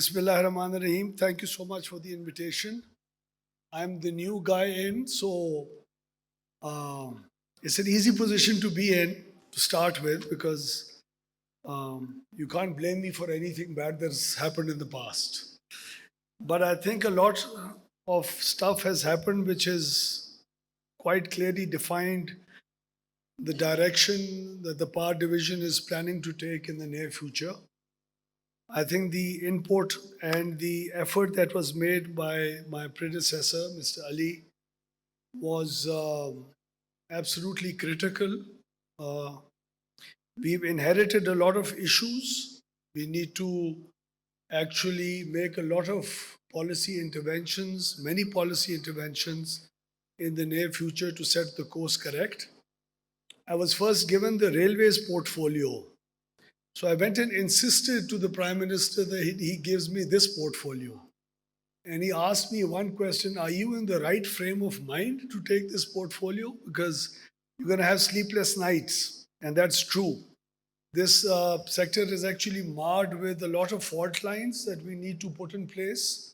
Bismillahirrahmanirrahim. Thank you so much for the invitation. I'm the new guy in, so um, it's an easy position to be in to start with because you can't blame me for anything bad that's happened in the past. But I think a lot of stuff has happened which has quite clearly defined the direction that the power division is planning to take in the near future. I think the input and the effort that was made by my predecessor, Mr. Ali, was absolutely critical. Uh, we've inherited a lot of issues. We need to actually make a lot of policy interventions, many policy interventions in the near future to set the course correct. I was first given the railways portfolio. So I went and insisted to the Prime Minister that he gives me this portfolio. And he asked me one question: are you in the right frame of mind to take this portfolio? Because you're going to have sleepless nights. And that's true. This sector is actually marred with a lot of fault lines that we need to put in place.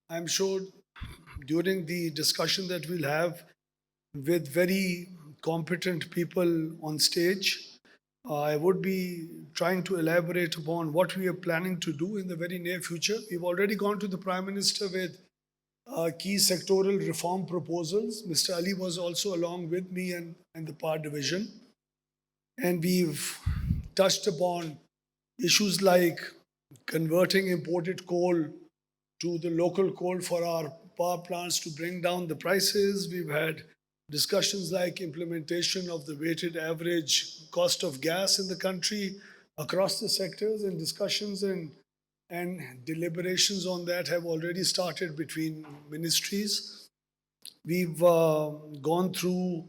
I'm sure during the discussion that we'll have with very competent people on stage, I would be trying to elaborate upon what we are planning to do in the very near future. We've already gone to the Prime Minister with key sectoral reform proposals. Mr. Ali was also along with me and the power division. And we've touched upon issues like converting imported coal to the local coal for our power plants to bring down the prices. We've had discussions like implementation of the weighted average cost of gas in the country across the sectors, and discussions and deliberations on that have already started between ministries. We've gone through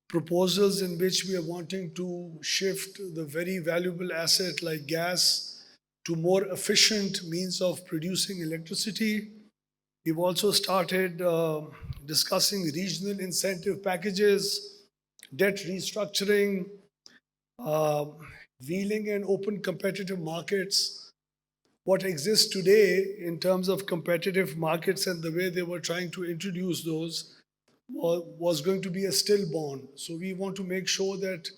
proposals in which we are wanting to shift the very valuable asset like gas to more efficient means of producing electricity. We've also started discussing regional incentive packages, debt restructuring, uh, wheeling and open competitive markets. What exists today in terms of competitive markets and the way they were trying to introduce those was going to be a stillborn. So we want to make sure that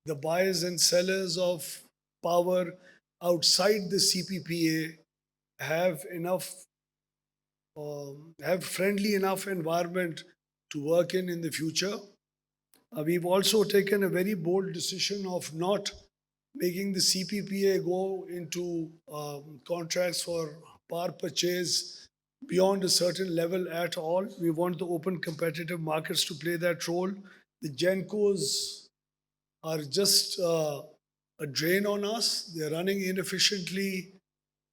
the buyers and sellers of power outside the CPPA have enough, have friendly enough environment to work in the future. We've also taken a very bold decision of not making the CPPA go into contracts for power purchase beyond a certain level at all. We want the open competitive markets to play that role. The GENCOs are just a drain on us. They're running inefficiently.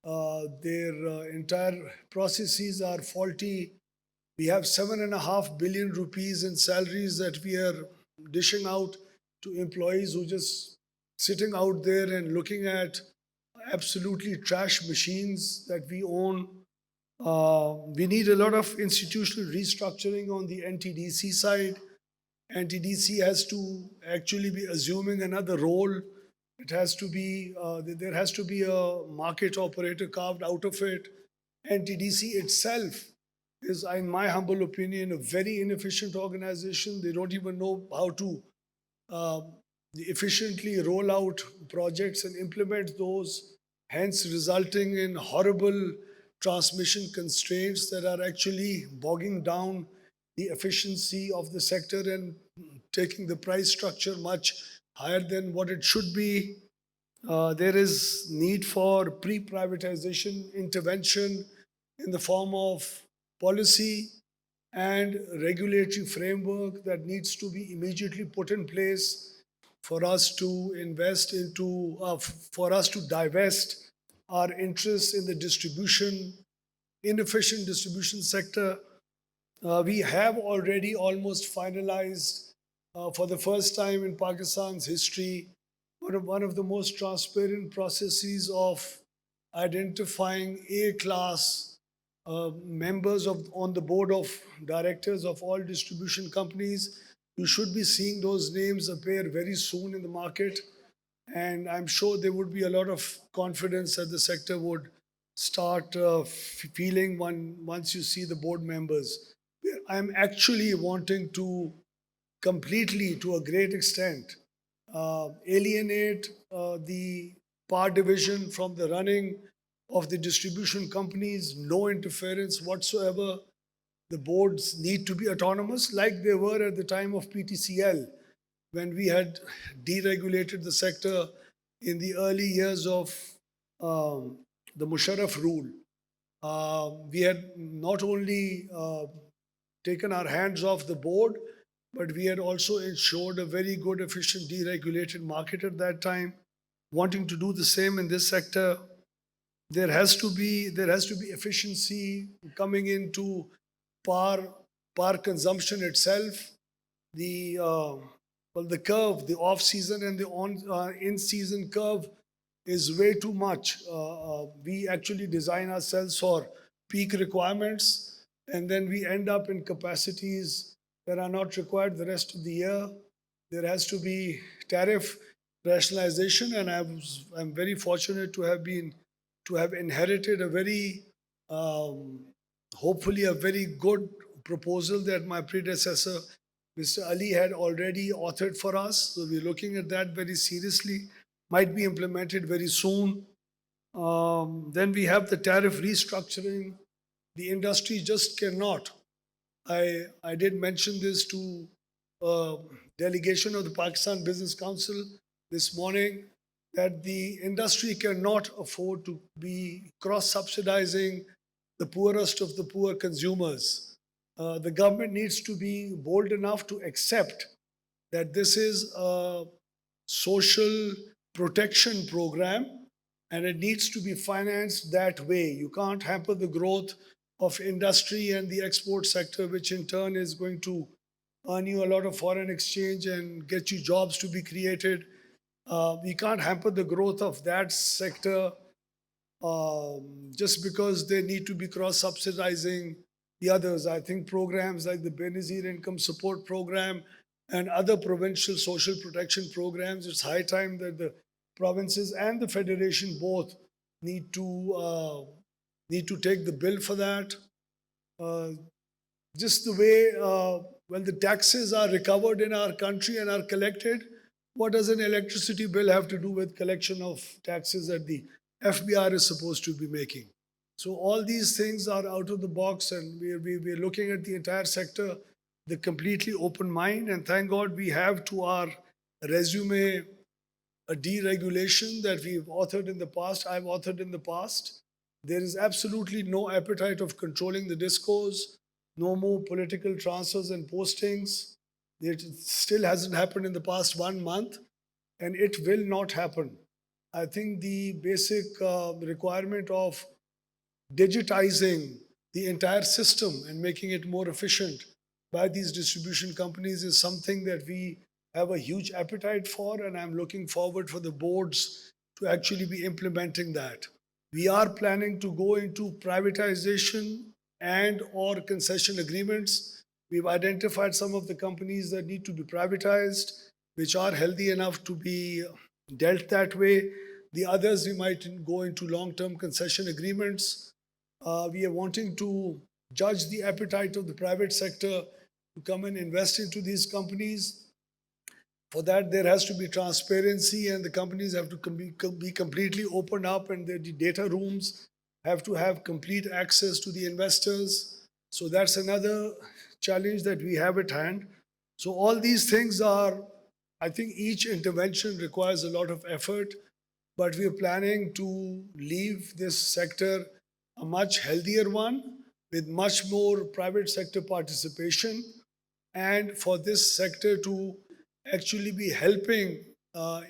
Their entire processes are faulty. We have 7.5 billion rupees in salaries that we are dishing out to employees who just sitting out there and looking at absolutely trash machines that we own. We need a lot of institutional restructuring on the NTDC side. NTDC has to actually be assuming another role. It has to be, there has to be a market operator carved out of it. NTDC itself is, in my humble opinion, a very inefficient organization. They don't even know how to efficiently roll out projects and implement those, hence resulting in horrible transmission constraints that are actually bogging down the efficiency of the sector and taking the price structure much higher than what it should be. There is need for pre-privatization intervention in the form of policy and regulatory framework that needs to be immediately put in place for us to invest into, for us to divest our interests in the distribution, inefficient distribution sector. We have already almost finalized, for the first time in Pakistan's history, one of the most transparent processes of identifying A-class members on the board of directors of all distribution companies. You should be seeing those names appear very soon in the market. And I'm sure there would be a lot of confidence that the sector would start feeling once you see the board members. I'm actually wanting to completely, to a great extent, alienate the power division from the running of the distribution companies, no interference whatsoever. The boards need to be autonomous, like they were at the time of PTCL, when we had deregulated the sector in the early years of um, the Musharraf rule. We had not only taken our hands off the board, but we had also ensured a very good, efficient, deregulated market at that time. Wanting to do the same in this sector, there has to be efficiency coming into power power consumption itself. The the curve, the off season and the on in season curve is way too much. We actually design ourselves for peak requirements, and then we end up in capacities that are not required the rest of the year. There has to be tariff rationalization, and I'm very fortunate to have inherited a very um, hopefully a very good proposal that my predecessor, Mr. Ali, had already authored for us. So we're looking at that very seriously. Might be implemented very soon. Then we have the tariff restructuring. The industry just cannot. I did mention this to a delegation of the Pakistan Business Council this morning, that the industry cannot afford to be cross subsidizing the poorest of the poor consumers. The government needs to be bold enough to accept that this is a social protection program, and it needs to be financed that way. You can't hamper the growth of industry and the export sector, which in turn is going to earn you a lot of foreign exchange and get you jobs to be created. We can't hamper the growth of that sector just because they need to be cross subsidizing the others. I think programs like the Benazir Income Support Program and other provincial social protection programs, it's high time that the provinces and the federation both need to need to take the bill for that. Uh, just the way when the taxes are recovered in our country and are collected, what does an electricity bill have to do with collection of taxes that the FBR is supposed to be making? So all these things are out of the box, and we're looking at the entire sector, the completely open mind. And thank God we have to our resume a deregulation that we've authored in the past, I've authored in the past. There is absolutely no appetite of controlling the discourse, no more political transfers and postings. It still hasn't happened in the past 1 month, and it will not happen. I think the basic requirement of digitizing the entire system and making it more efficient by these distribution companies is something that we have a huge appetite for, and I'm looking forward for the boards to actually be implementing that. We are planning to go into privatization and or concession agreements. We've identified some of the companies that need to be privatized, which are healthy enough to be dealt that way. The others, we might go into long-term concession agreements. We are wanting to judge the appetite of the private sector to come and invest into these companies. For that, there has to be transparency, and the companies have to be completely opened up, and the data rooms have to have complete access to the investors. So that's another challenge that we have at hand. So all these things are, I think each intervention requires a lot of effort, but we are planning to leave this sector a much healthier one with much more private sector participation, and for this sector to actually be helping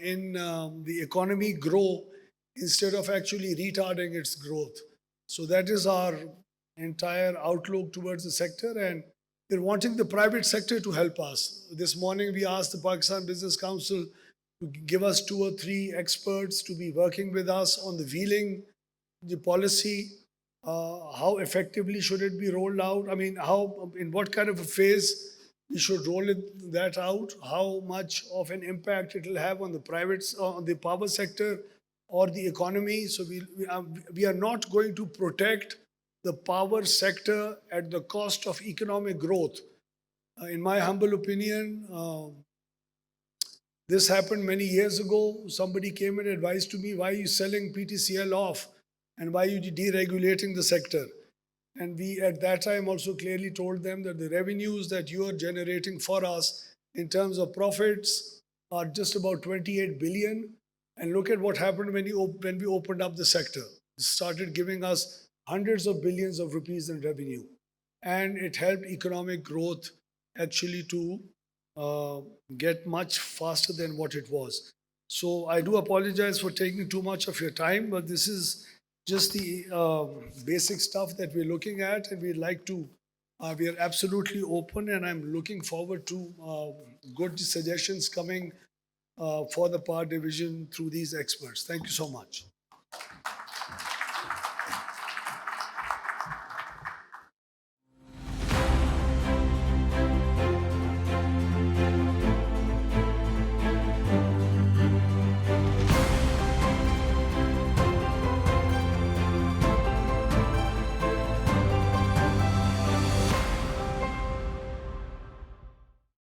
in the economy grow instead of actually retarding its growth. So that is our entire outlook towards the sector, and we're wanting the private sector to help us. This morning we asked the Pakistan Business Council to give us 2 or 3 experts to be working with us on the wheeling, the policy, how effectively should it be rolled out? I mean, how, in what kind of a phase we should that out, how much of an impact it will have on the private, on the power sector, or the economy. So we are not going to protect the power sector at the cost of economic growth. In my humble opinion, this happened many years ago. Somebody came and advised to me, why are you selling PTCL off and why are you deregulating the sector? And we at that time also clearly told them that the revenues that you are generating for us in terms of profits are just about 28 billion. And look at what happened when we opened up the sector. It started giving us hundreds of billions of rupees in revenue. And it helped economic growth actually to uh, get much faster than what it was. So I do apologize for taking too much of your time, but this is just the basic stuff that we're looking at, and we'd like to. We are absolutely open, and I'm looking forward to good suggestions coming for the power division through these experts. Thank you so much.